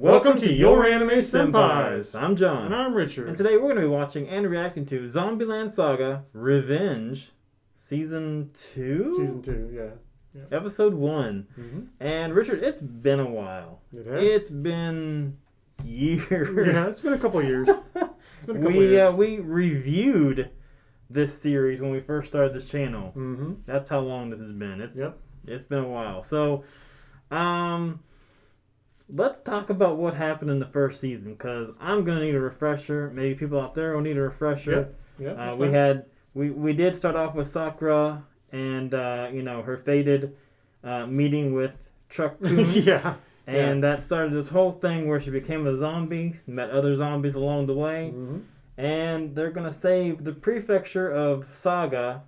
Welcome to Your Anime Senpais. I'm John. And I'm Richard. And today we're going to be watching and reacting to ZombieLand Saga Revenge, Season 2? Season 2, yeah. Episode 1. Mm-hmm. And Richard, it's been a while. It has? It's been years. Yeah, it's been a couple years. We reviewed this series when we first started this channel. Mm-hmm. That's how long this has been. It's been a while. So, let's talk about what happened in the first season, because I'm gonna need a refresher. Maybe people out there will need a refresher. Yeah. We did start off with Sakura and her fated meeting with Truck Kun. Yeah. And that started this whole thing where she became a zombie, met other zombies along the way, and they're gonna save the prefecture of Saga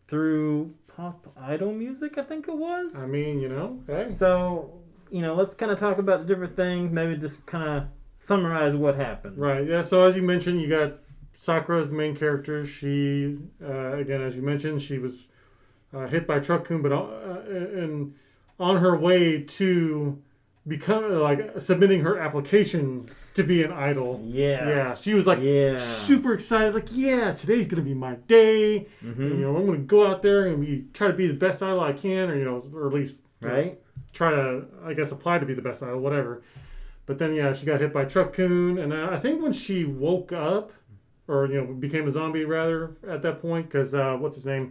through pop idol music, I think it was. I mean, hey. So, let's kind of talk about the different things, maybe just kind of summarize what happened. Right, yeah, so as you mentioned, you got Sakura as the main character. She, again, as you mentioned, she was hit by Truck Kun, but and on her way to submitting her application to be an idol. Yes. Yeah. She was super excited, today's gonna be my day. And, I'm gonna go out there and try to be the best idol I can, or at least try to, I guess, apply to be the best idol, whatever. But then she got hit by Truck Kun, and I think when she woke up, or became a zombie rather at that point, because what's his name,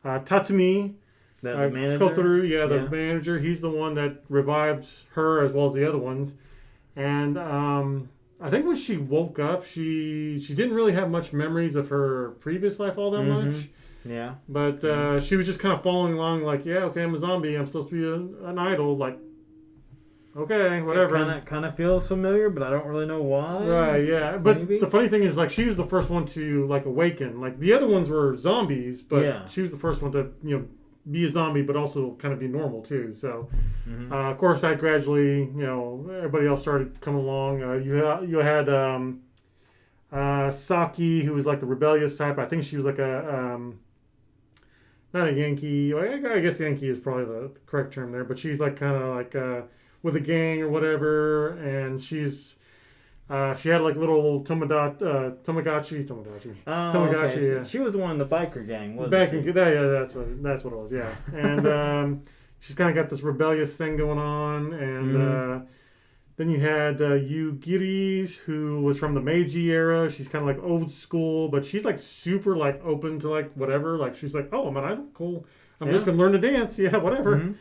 Tatsumi. The manager? Kotoru, the manager. He's the one that revived her as well as the other ones. And I think when she woke up, she didn't really have much memories of her previous life all that much. Yeah. But she was just kind of following along okay, I'm a zombie. I'm supposed to be an idol. Okay, whatever. Kind of feels familiar, but I don't really know why. Right, yeah. But the funny thing is, she was the first one to, awaken. The other ones were zombies, but she was the first one to, be a zombie, but also kind of be normal too. So, of course, that gradually, everybody else started coming along. You had Saki, who was the rebellious type. I think she was not a Yankee. I guess Yankee is probably the correct term there, but she's with a gang or whatever, and she's. She had little Tamagotchi. Okay. Yeah. She was the one in the biker gang, wasn't she? That's what it was. Yeah, and she's kind of got this rebellious thing going on, and then you had Yugiri, who was from the Meiji era. She's kind of old school, but she's super open to whatever. She's oh, I'm an idol, cool. I'm just gonna learn to dance. Yeah, whatever.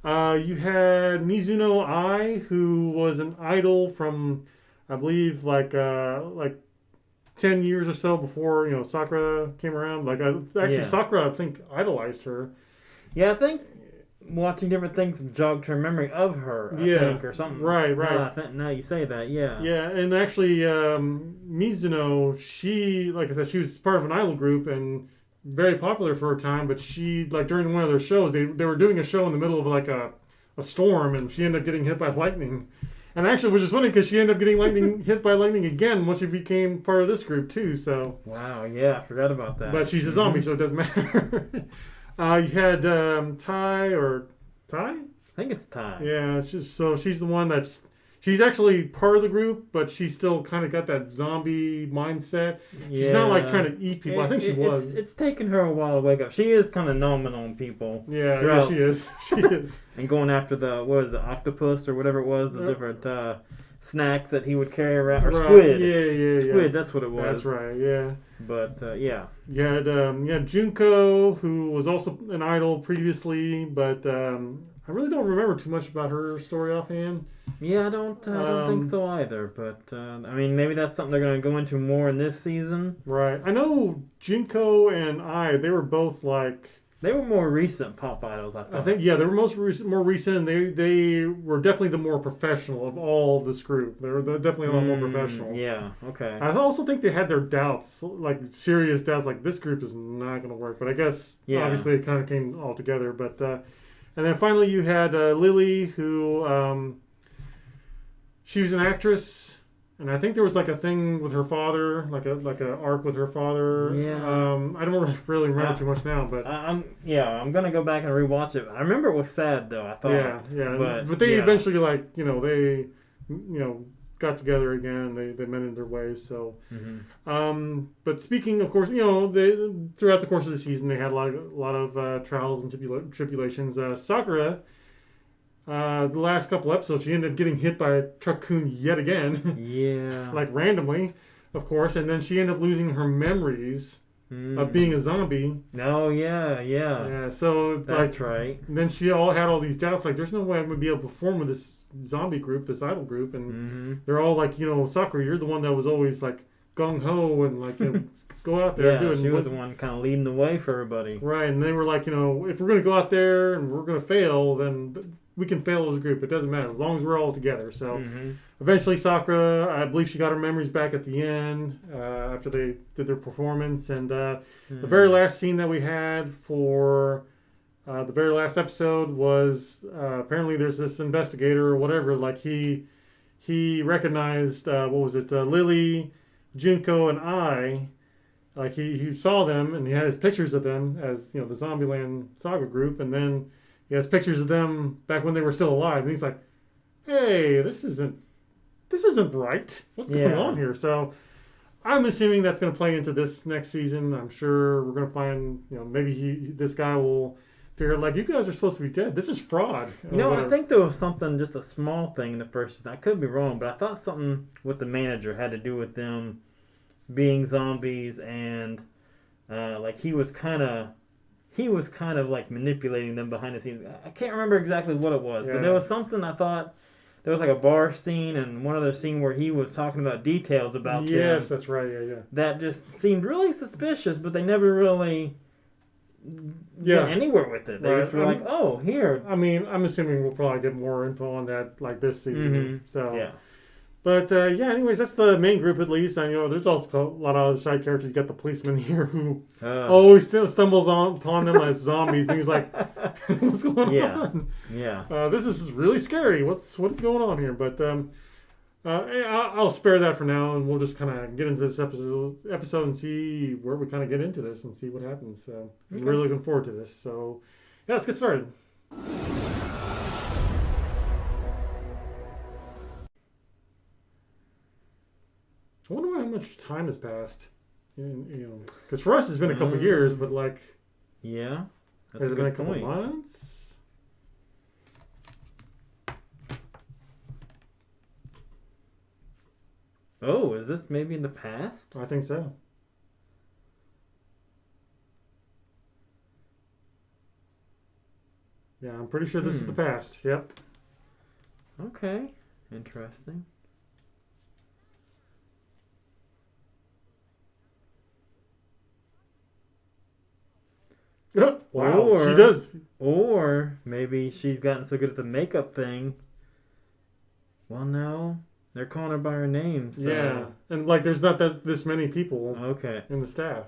You had Mizuno Ai, who was an idol from, I believe, 10 years or so before, Sakura came around. Sakura, I think, idolized her. Yeah, I think watching different things jogged her memory of her, I think, or something. Right. Now you say that, yeah. Yeah, and actually, Mizuno, she, like I said, she was part of an idol group and very popular for a time, but she, during one of their shows, they were doing a show in the middle of, a storm, and she ended up getting hit by lightning. And actually, which is funny because she ended up getting hit by lightning again once she became part of this group too. So wow, yeah, I forgot about that. But she's a zombie, so it doesn't matter. You had Tai. I think it's Tai. Yeah, she's the one she's actually part of the group, but she's still kind of got that zombie mindset. Yeah. She's not trying to eat people. I think she was. It's taken her a while to wake up. She is kind of numbing on people. Yeah, she is. She is. And going after the octopus or whatever it was, the different snacks that he would carry around, or squid. Yeah. Squid, that's what it was. That's right, yeah. But, yeah. You had Junko, who was also an idol previously, but I really don't remember too much about her story offhand. Yeah, I don't think so either. But, maybe that's something they're going to go into more in this season. Right. I know Junko and they were both they were more recent pop idols, I thought. I think, yeah, they were more recent. They were definitely the more professional of all this group. They're definitely a lot more professional. Yeah, okay. I also think they had their doubts, serious doubts, this group is not going to work. But I guess, obviously, it kind of came all together. But, and then finally you had Lily, who, she was an actress. And I think there was a thing with her father, like a arc with her father. Yeah. I don't really remember too much now, but I'm gonna go back and rewatch it. I remember it was sad though. I thought. Yeah. But they eventually they got together again. They mended their ways. So, Mm-hmm. but speaking, of course, throughout the course of the season, they had a lot of trials and tribulations. Sakura, the last couple episodes, she ended up getting hit by a truck-kun yet again. Yeah. Like randomly, of course, and then she ended up losing her memories of being a zombie. Oh, yeah. Yeah, so That's right. then she had all these doubts, like there's no way I'm gonna be able to perform with this zombie group, this idol group, and they're all like, Sakura, you're the one that was always like gung ho and like go out there. Yeah, she was the one kind of leading the way for everybody. Right, and they were like, if we're gonna go out there and we're gonna fail, then we can fail as a group. It doesn't matter as long as we're all together. So eventually, Sakura, I believe she got her memories back at the end after they did their performance, and the very last scene that we had for the very last episode was apparently there's this investigator or whatever. Like he recognized what was it, Lily, Junko, and I. Like he saw them and he has pictures of them as the ZombieLand Saga group, and then he has pictures of them back when they were still alive, and he's like, "Hey, this isn't right. What's going on here?" So I'm assuming that's going to play into this next season. I'm sure we're going to find, maybe this guy will figure like, you guys are supposed to be dead. This is fraud. I think there was something, just a small thing in the first season. I could be wrong, but I thought something with the manager had to do with them being zombies, and like he was kind of like manipulating them behind the scenes. I can't remember exactly what it was, but there was something. I thought there was like a bar scene and one other scene where he was talking about details about them. Yes, that's right. Yeah. That just seemed really suspicious, but they never really went anywhere with it. They just were like, "Oh, here." I mean, I'm assuming we'll probably get more info on that like this season. So yeah. But anyways, that's the main group at least. I know there's also a lot of other side characters. You got the policeman here who always stumbles upon them as zombies, and he's like, "What's going on?" Yeah. This is really scary. What is going on here? But I'll spare that for now, and we'll just kind of get into this episode and see where we kind of get into this and see what happens. I'm really looking forward to this. So yeah, let's get started. I wonder how much time has passed. Because for us it's been a couple years, but like, has it been a couple months? Oh, is this maybe in the past? I think so. Yeah, I'm pretty sure this is the past. Yep. Okay. Interesting. Wow, she does. Or maybe she's gotten so good at the makeup thing. Well, no. They're calling her by her name. So. Yeah, and like there's not this many people in the staff.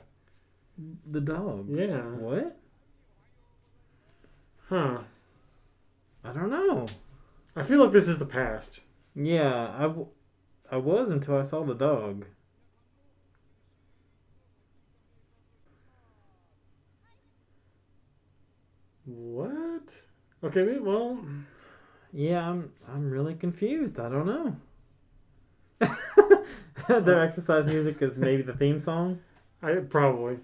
The dog. Yeah. What? Huh. I don't know. I feel like this is the past. Yeah, I was until I saw the dog. What? Okay, well... Yeah, I'm really confused. I don't know. Their exercise music is maybe the theme song? Probably.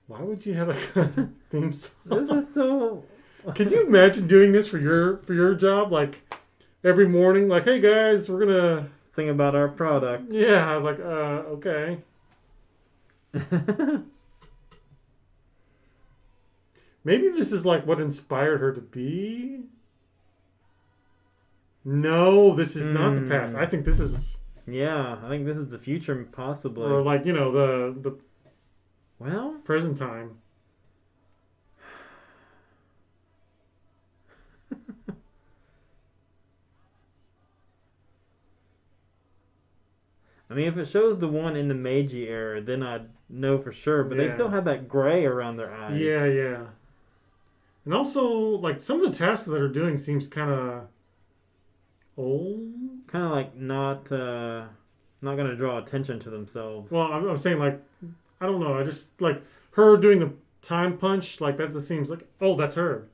Why would you have a theme song? This is so... Could you imagine doing this for your job? Like, every morning, like, hey guys, we're gonna... Sing about our product. Yeah, like, okay. Maybe this is like what inspired her to be. No, this is not the past. I think this is. Yeah, I think this is the future, possibly. Or like the. Well, present time. I mean, if it shows the one in the Meiji era, then I'd know for sure. But they still have that gray around their eyes. Yeah. And also, like, some of the tasks that they're doing seems kind of old. Kind of like not going to draw attention to themselves. Well, I'm saying, like, I don't know. I just, like, her doing the time punch, like, that just seems like, oh, that's her.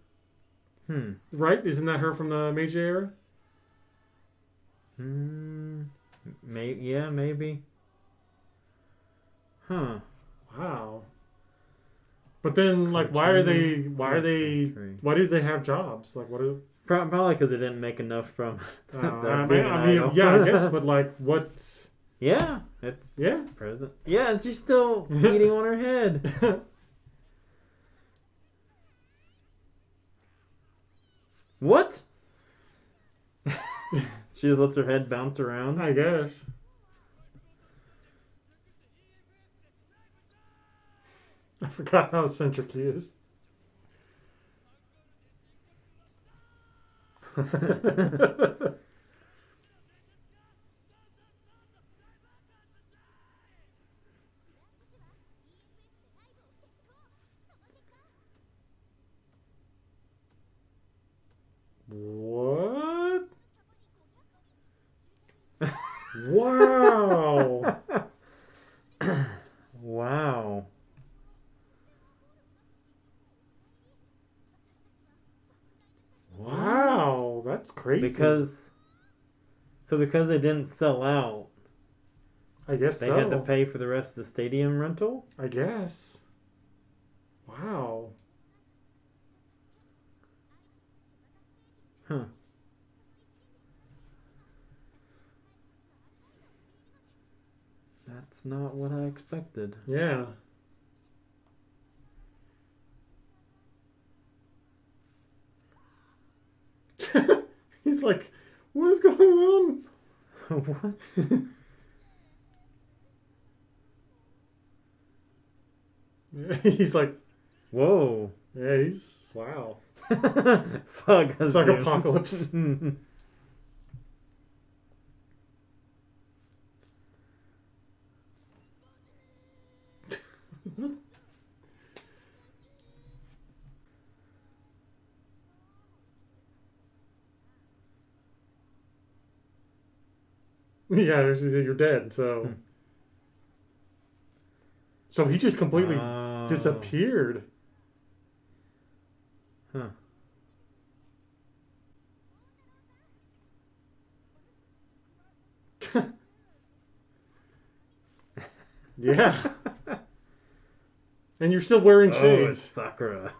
Right? Isn't that her from the Meiji era? Yeah, maybe. Huh. Wow. But then, like, why do they have jobs? Like, what are... Probably because they didn't make enough from being an I mean, idol. yeah, I guess, but, like, what... Yeah, it's Yeah. present. Yeah, and she's still eating on her head. What? She just lets her head bounce around. I guess. I forgot how eccentric he is. What? Wow. Wow. Wow, that's crazy. Because they didn't sell out, I guess they so. had to pay for the rest of the stadium rental. I guess. Wow. Huh. That's not what I expected. Yeah. He's like, what is going on? What? He's like, Whoa. yeah, he's, wow. Saga's Saga doom. apocalypse. Yeah, you're dead, so. So he just completely disappeared. Huh. Yeah. And you're still wearing Oh, shades. it's Sakura.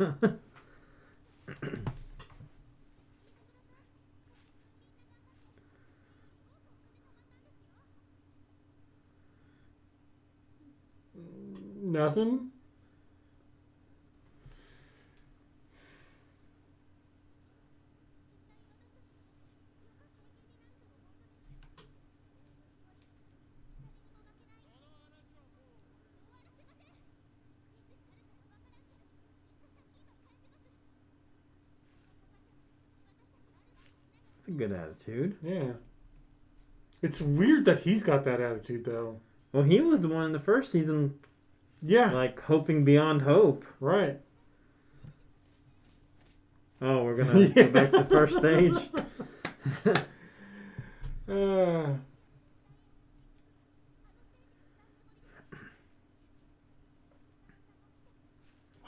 Nothing? It's a good attitude. Yeah. It's weird that he's got that attitude, though. Well, he was the one in the first season, Yeah. like, hoping beyond hope. Right. Oh, we're gonna go back to the first stage.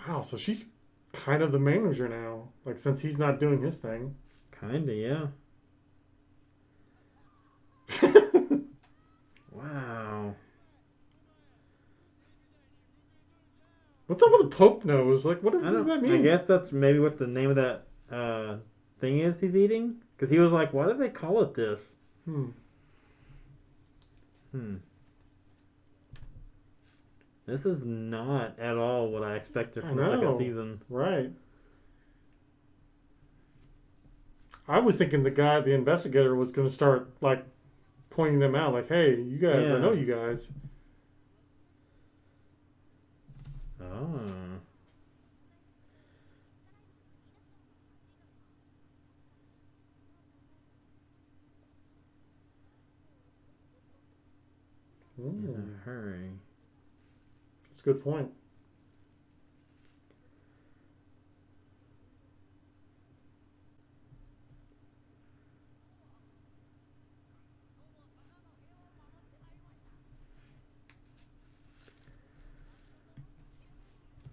Wow, so she's kind of the manager now. Like, since he's not doing his thing. Kinda, yeah. Wow. What's up with the poke nose? Like, what does that mean? I guess that's maybe what the name of that thing is he's eating. Because he was like, why do they call it this? This is not at all what I expected from the second season. Right. I was thinking the investigator, was going to start, like, pointing them out. Like, hey, you guys, I know you guys. Oh. In a hurry. That's a good point.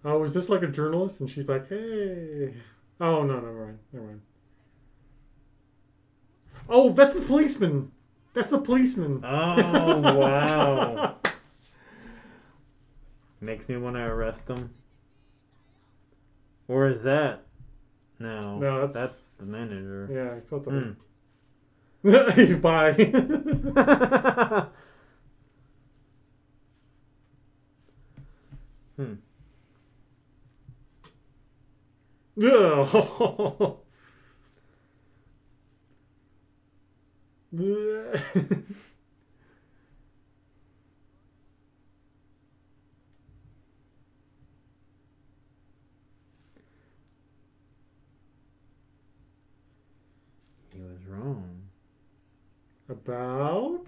Oh, is this like a journalist? And she's like, hey. Oh, no, never mind. Oh, that's the policeman. That's the policeman. Oh, wow. Makes me want to arrest him. Or is that? No. No, that's the manager. Yeah, Kotaro. He's by. He was wrong. About?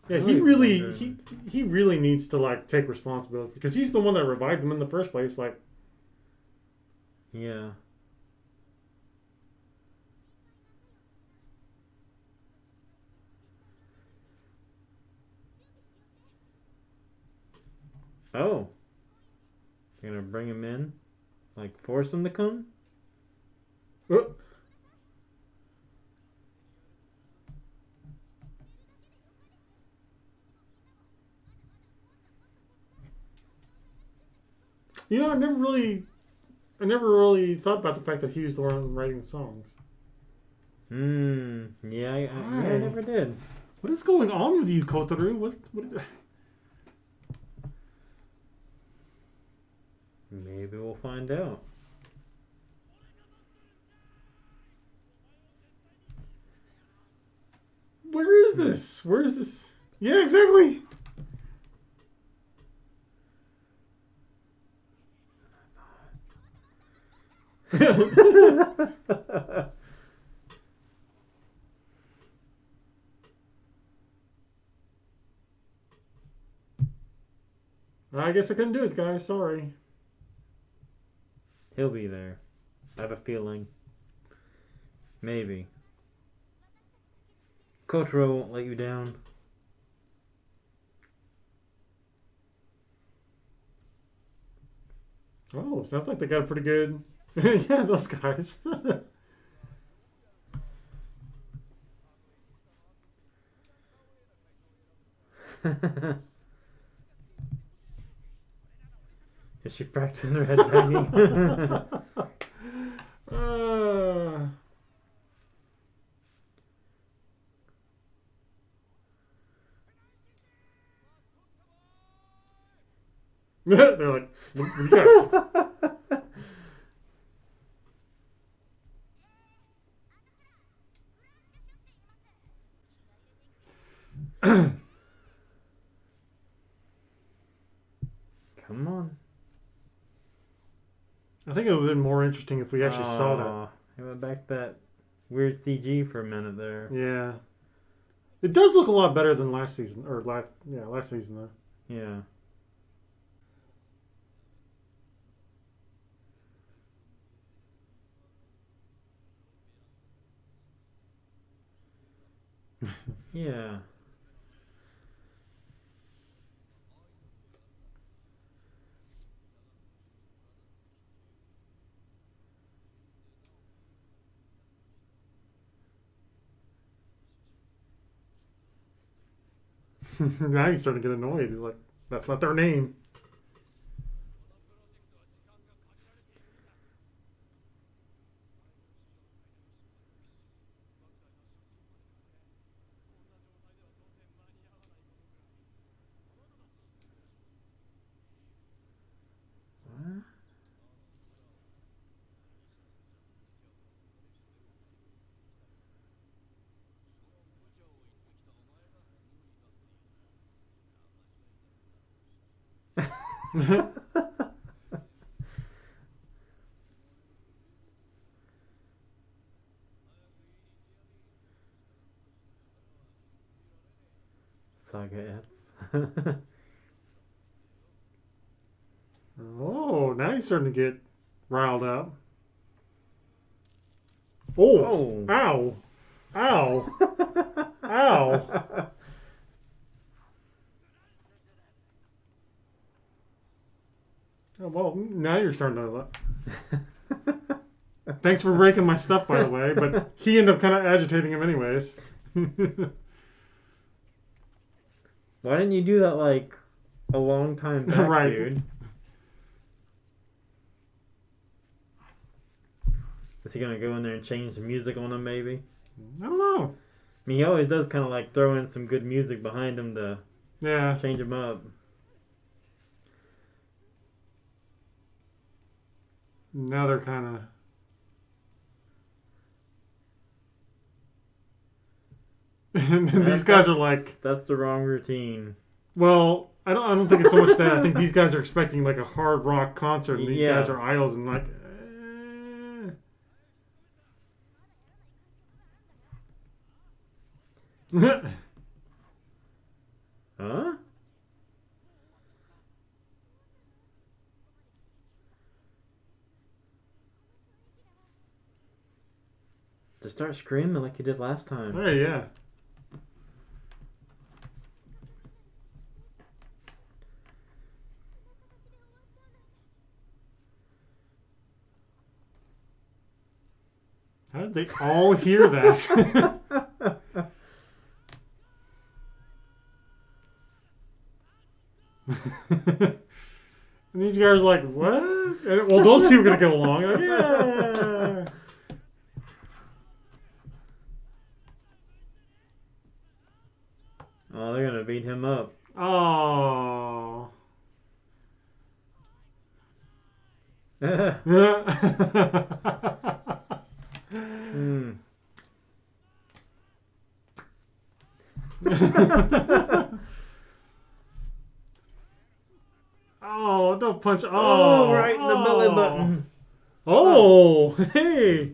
Yeah, he really needs to like take responsibility because he's the one that revived him in the first place. Like, yeah. Oh. You're gonna bring him in? Like, force him to come? You know, I never really thought about the fact that he was the one writing the songs. Yeah, I never did. What is going on with you, Kotaro? What? Maybe we'll find out. Where is this? Where is this? Yeah, exactly. I guess I couldn't do it, guys. Sorry. He'll be there. I have a feeling. Maybe. Kotaro won't let you down. Oh, sounds like they got a pretty good... yeah, those guys. Is she practicing her headbanging? They're like, you guys... Come on. I think it would have been more interesting if we actually saw that. It went back to that weird CG for a minute there. Yeah. It does look a lot better than last season. Last season, though. Yeah. Yeah. Now he's starting to get annoyed. He's like, that's not their name. Saga Oh, now he's starting to get riled up. Oh! Ow! Ow! Ow! Well, now you're starting to... Thanks for breaking my stuff, by the way, but he ended up kind of agitating him anyways. Why didn't you do that, like, a long time back, Right. dude? Is he gonna go in there and change the music on him, maybe? I don't know. I mean, he always does kind of, like, throw in some good music behind him to Yeah. change him up. Now they're kind of... And then these guys are like... That's the wrong routine. Well, I don't think it's so much that. I think these guys are expecting like a hard rock concert, and these Yeah. guys are idols, and like... Huh? Just start screaming like you did last time. Hey, yeah. How did they all hear that? And these guys are like, what? And, well, those two are going to get along. Like, yeah. Oh, they're gonna beat him up. Oh. Hmm. Oh, don't punch. Oh, right in the belly button. Oh, hey.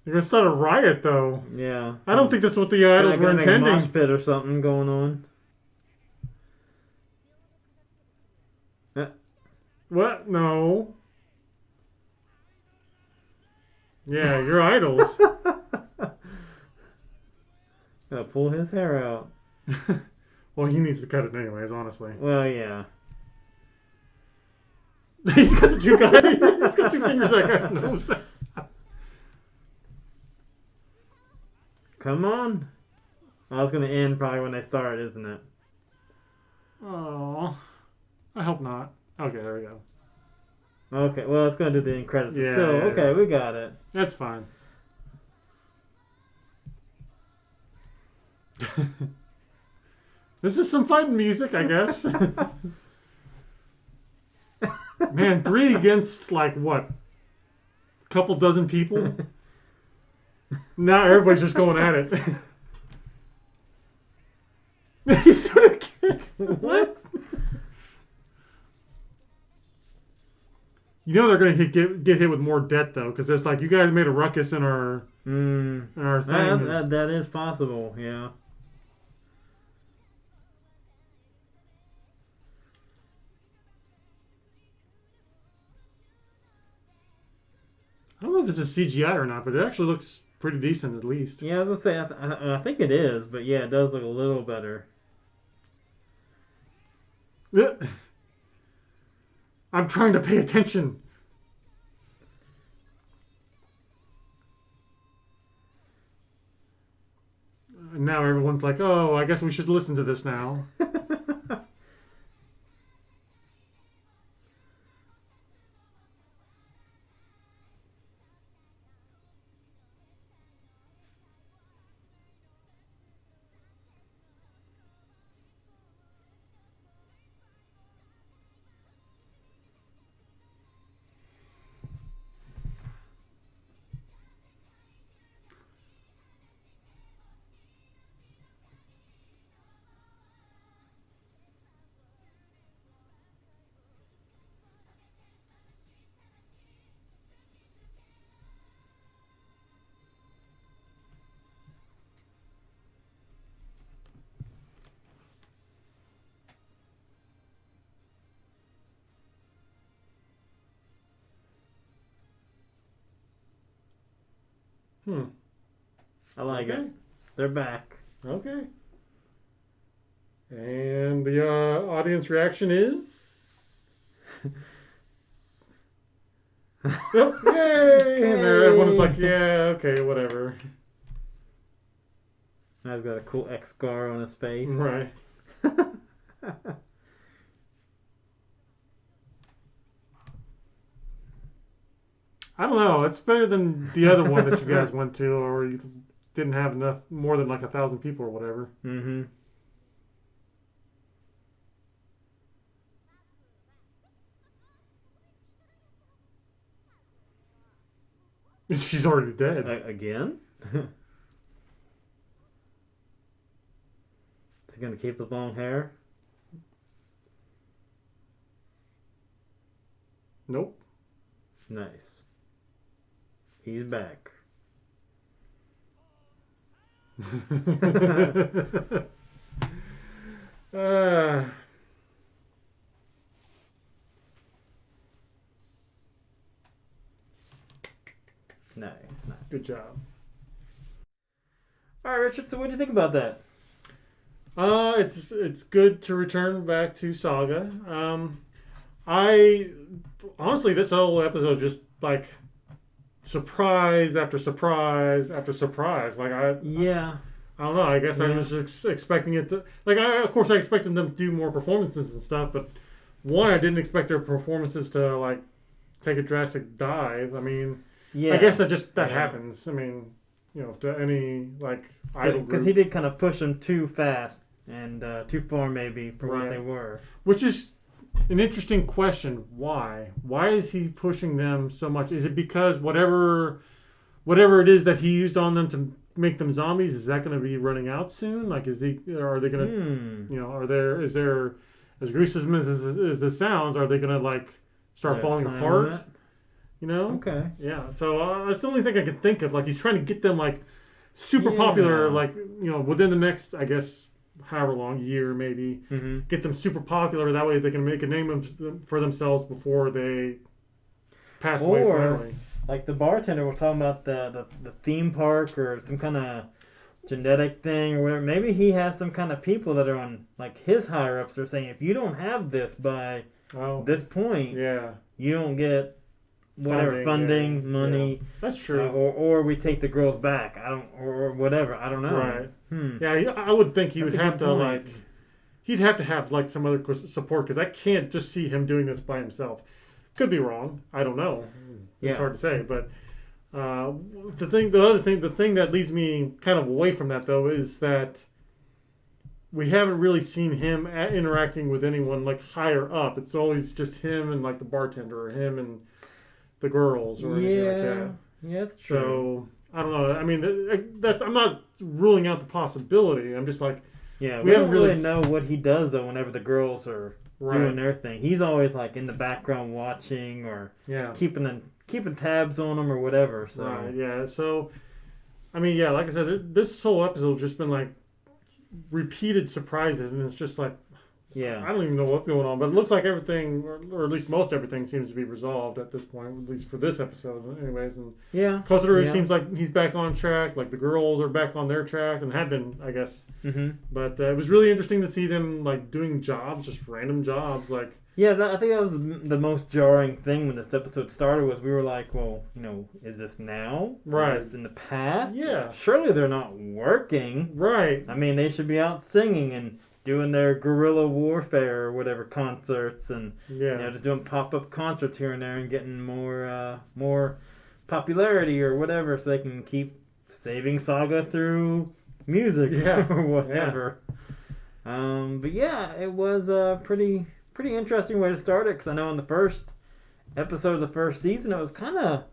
You're going to start a riot, though. Yeah. I don't think that's what the idols were Like a intending. mosh pit or something going on. What? No. Yeah, you're idols. Gotta pull his hair out. Well, he needs to cut it anyways, honestly. Well, yeah. He's got the two guys. He's got two fingers that guy's nose. Come on. Oh, it's gonna end probably when they start, isn't it? Oh, I hope not. Okay, there we go. Okay, well, it's gonna do the end credits. Yeah, Still, yeah, okay, we got it. That's fine. This is some fighting music, I guess. Man, 3 against like what? A couple dozen people? Now everybody's just going at it. He's doing a kick. What? You know they're gonna get hit with more debt though, because it's like you guys made a ruckus in our thing. That is possible, yeah. I don't know if this is CGI or not, but it actually looks pretty decent at least. Yeah, I was gonna say, I think it is, but yeah, it does look a little better. I'm trying to pay attention. And now everyone's like, oh, I guess we should listen to this now. I like Okay. it. They're back. Okay. And the audience reaction is... Oh, yay! And everyone's like, yeah, okay, whatever. Now he's got a cool X scar on his face. Right. I don't know. It's better than the other one that you guys went to, or you didn't have enough, more than like 1,000 people or whatever. Mm-hmm. She's already dead. Again? Is he gonna keep the long hair? Nope. Nice. He's back. Nice. Good job. All right, Richard. So, what do you think about that? It's good to return back to Saga. I honestly, this whole episode just like surprise after surprise after surprise. Like I don't know. I guess I was just expecting it to of course I expected them to do more performances and stuff, but one, I didn't expect their performances to like take a drastic dive. I mean, I guess that happens. I mean, to any like idol group, because he did kind of push them too fast and too far maybe for what they were. Which is an interesting question. Why? Why is he pushing them so much? Is it because whatever it is that he used on them to make them zombies, is that going to be running out soon? Like, are they going to, is there, as gruesome as this sounds, are they going to like start falling apart? Okay. Yeah. So that's the only thing I can think of. Like, he's trying to get them like super popular, like within the next, I guess, however long, year maybe, get them super popular. That way they can make a name for themselves before they pass away finally. Like the bartender was talking about the theme park or some kind of genetic thing or whatever. Maybe he has some kind of people that are on like his higher ups. They're saying if you don't have this by this point, you don't get whatever funding money. Yeah. That's true. Or we take the girls back. Or whatever. I don't know. Right. Yeah, I would think he would have to he'd have to have like some other support, because I can't just see him doing this by himself. Could be wrong. I don't know. It's hard to say. But the thing that leads me kind of away from that though is that we haven't really seen him interacting with anyone like higher up. It's always just him and like the bartender, or him and the girls, or anything like that. Yeah, that's true. So I don't know. I mean, I'm not ruling out the possibility. I'm just like, we don't really know what he does though. Whenever the girls are doing their thing, he's always like in the background watching or keeping tabs on them or whatever. So So I mean, like I said, this whole episode's just been like repeated surprises, and it's just like, I don't even know what's going on, but it looks like everything, or at least most everything, seems to be resolved at this point, at least for this episode anyways. And Kotaro seems like he's back on track, like the girls are back on their track, and have been, I guess. But it was really interesting to see them like doing jobs, just random jobs. Like, I think that was the most jarring thing when this episode started, was we were like, well, is this now? Right. Is this in the past? Yeah. Surely they're not working. Right. I mean, they should be out singing and doing their guerrilla warfare or whatever concerts, and just doing pop-up concerts here and there and getting more popularity or whatever, so they can keep saving Saga through music or whatever. But it was a pretty interesting way to start it, because I know in the first episode of the first season it was kind of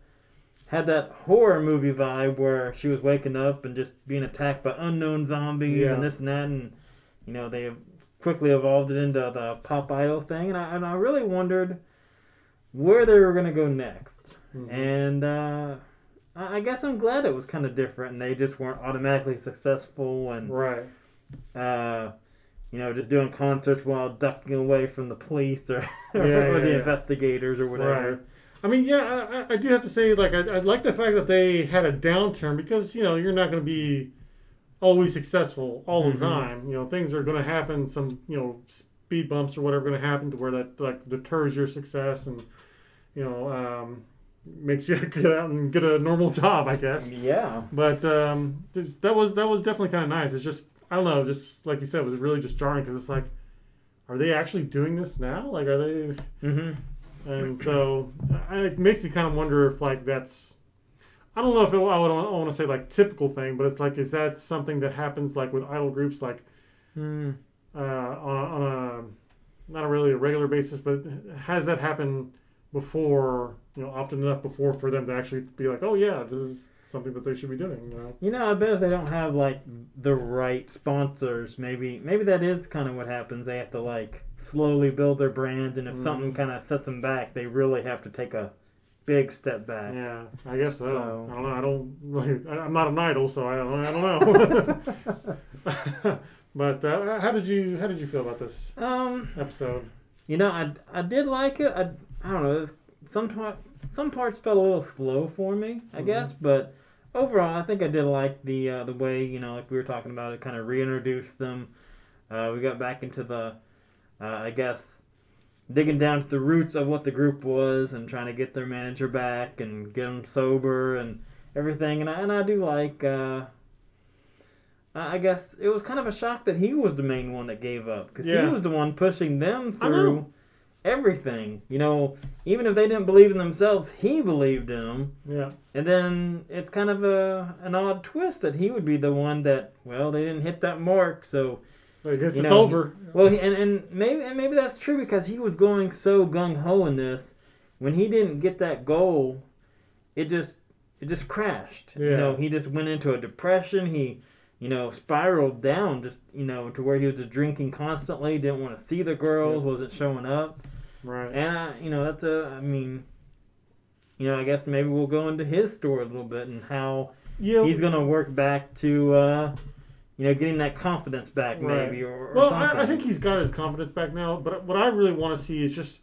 had that horror movie vibe where she was waking up and just being attacked by unknown zombies and this and that, and they quickly evolved it into the pop idol thing, and I really wondered where they were going to go next. And I guess I'm glad it was kind of different, and they just weren't automatically successful, and just doing concerts while ducking away from the police or the investigators or whatever. Right. I mean, I do have to say, like, I like the fact that they had a downturn, because you're not going to be always successful all the Mhm. time. You know, things are going to happen. Some speed bumps or whatever going to happen to where that like deters your success and makes you get out and get a normal job, I guess. Yeah. But that was definitely kind of nice. It's just I don't know, just like you said, it was really just jarring because it's like, are they actually doing this now? Like, are they? Mhm. And so it makes you kind of wonder if like that's. I don't know if I want to say like typical thing, but it's like, is that something that happens like with idol groups, like on a not really a regular basis, but has that happened before? Often enough before for them to actually be like, oh yeah, this is something that they should be doing. I bet if they don't have like the right sponsors, maybe that is kind of what happens. They have to like slowly build their brand, and if something kind of sets them back, they really have to take a big step back. Yeah, I guess so. So- I don't know. I don't really. I'm not an idol, so I don't know. But how did you feel about this episode? I did like it. I don't know. Some parts felt a little slow for me, I guess, but overall, I think I did like the way like we were talking about, it kind of reintroduced them. We got back into the, I guess, digging down to the roots of what the group was and trying to get their manager back and get them sober and everything. And I do like. I guess it was kind of a shock that he was the main one that gave up because he was the one pushing them through everything. Even if they didn't believe in themselves, he believed in them. Yeah. And then it's kind of an odd twist that he would be the one that, well, they didn't hit that mark, so I guess it's over. Well, and maybe that's true because he was going so gung ho in this. When he didn't get that goal, it just crashed. Yeah. He just went into a depression. He spiraled down just to where he was just drinking constantly. Didn't want to see the girls. Wasn't showing up. Right. And that's I guess maybe we'll go into his story a little bit and how he's gonna work back to getting that confidence back, maybe, or something. I think he's got his confidence back now, but what I really want to see is just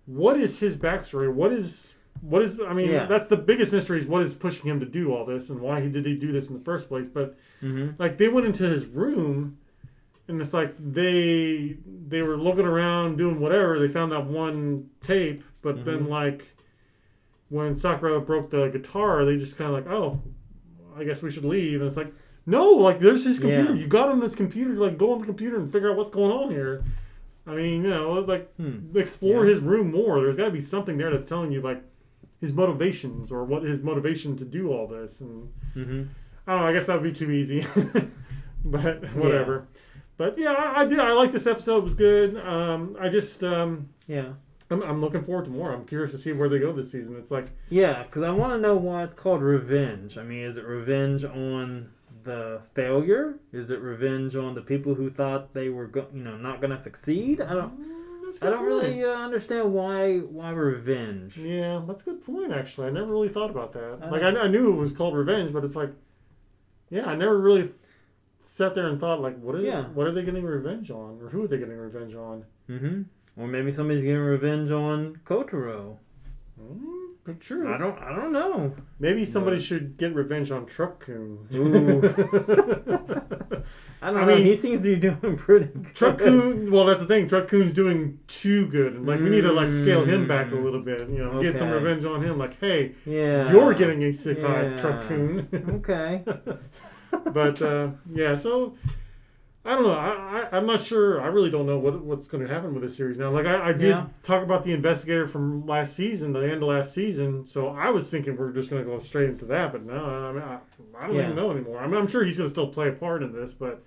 what is his backstory? What is that's the biggest mystery is what is pushing him to do all this and why did he do this in the first place? But like they went into his room and it's like they were looking around doing whatever. They found that one tape, but then like when Sakura broke the guitar, they just kind of like, oh, I guess we should leave. And it's like, no, like there's his computer. You got him this computer. Like go on the computer and figure out what's going on here. I mean, explore his room more. There's got to be something there that's telling you like his motivations or what his motivation to do all this. And I don't know. I guess that would be too easy, but whatever. Yeah. But yeah, I did. I like this episode. It was good. I just I'm looking forward to more. I'm curious to see where they go this season. It's like because I want to know why it's called Revenge. I mean, is it revenge on the failure? Is it revenge on the people who thought they were not going to succeed? I don't really understand why revenge. Yeah, that's a good point. Actually, I never really thought about that. I knew it was called Revenge, but it's like, I never really sat there and thought like, what are they getting revenge on, or who are they getting revenge on? Or maybe somebody's getting revenge on Kotaro. But true. I don't know. Maybe somebody should get revenge on Truck-kun. Ooh. I don't know. He seems to be doing pretty good. Truck-kun, well, that's the thing. Truck-kun's doing too good. And like we need to like scale him back a little bit. Get some revenge on him. Like, hey, you're getting a sick eye, Truck-kun. Okay. But so I don't know. I'm not sure. I really don't know what's going to happen with this series now. Like I did talk about the investigator from last season, the end of last season. So I was thinking we're just going to go straight into that, but no. I mean, I don't even know anymore. I mean, I'm sure he's going to still play a part in this, but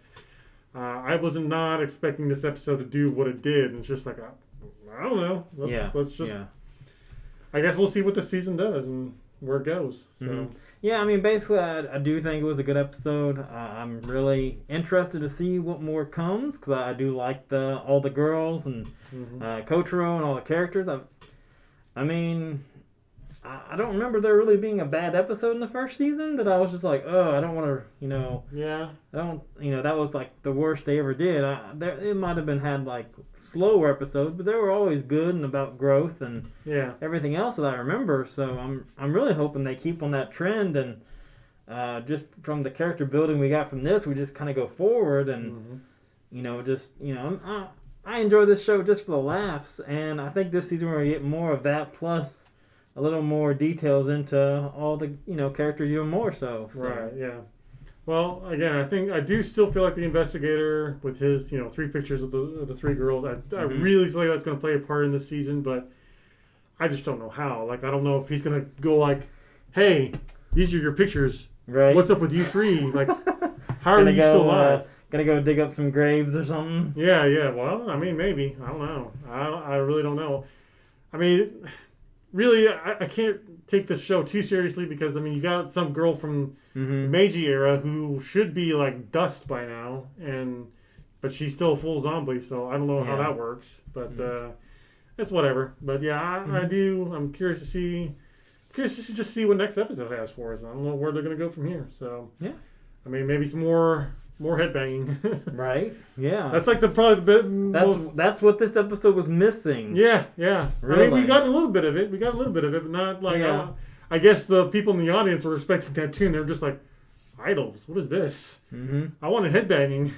I was not expecting this episode to do what it did. And it's just like I don't know. Let's just. I guess we'll see what the season does and where it goes. So. Yeah, I mean, basically, I do think it was a good episode. I'm really interested to see what more comes because I do like all the girls and Kotaro and all the characters. I mean, I don't remember there really being a bad episode in the first season that I was just like, oh, I don't want to, I don't, that was like the worst they ever did. It might have had like slower episodes, but they were always good and about growth and everything else that I remember. So I'm really hoping they keep on that trend and just from the character building we got from this, we just kind of go forward and, I enjoy this show just for the laughs, and I think this season we're going to get more of that, plus a little more details into all the, characters even more so. Right, yeah. Well, again, I do still feel like the investigator with his, 3 pictures of the 3 girls, I really feel like that's going to play a part in this season, but I just don't know how. Like, I don't know if he's going to go like, hey, these are your pictures. Right. What's up with you 3? Like, how are you still alive? Gonna go dig up some graves or something? Yeah. Well, I mean, maybe. I don't know. I really don't know. I mean, really, I can't take this show too seriously because, I mean, you got some girl from the Meiji era who should be, like, dust by now, but she's still a full zombie, so I don't know how that works. But it's whatever. But, yeah, I'm curious to just see what next episode has for us. I don't know where they're going to go from here. So, yeah. I mean, maybe some more headbanging. Right? Yeah. That's like That's what this episode was missing. Yeah. Really? I mean, we got a little bit of it, but not like... Yeah. I guess the people in the audience were expecting that too, and they're just like, idols, what is this? I wanted headbanging.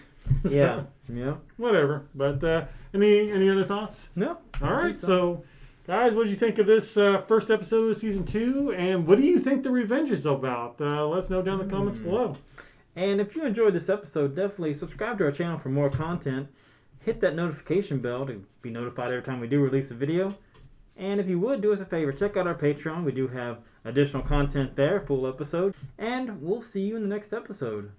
So, yeah. Whatever. But any other thoughts? No. All right, so... Guys, what did you think of this first episode of Season 2? And what do you think the Revenge is about? Let us know down in the comments below. And if you enjoyed this episode, definitely subscribe to our channel for more content. Hit that notification bell to be notified every time we do release a video. And if you would, do us a favor, check out our Patreon. We do have additional content there, full episode. And we'll see you in the next episode.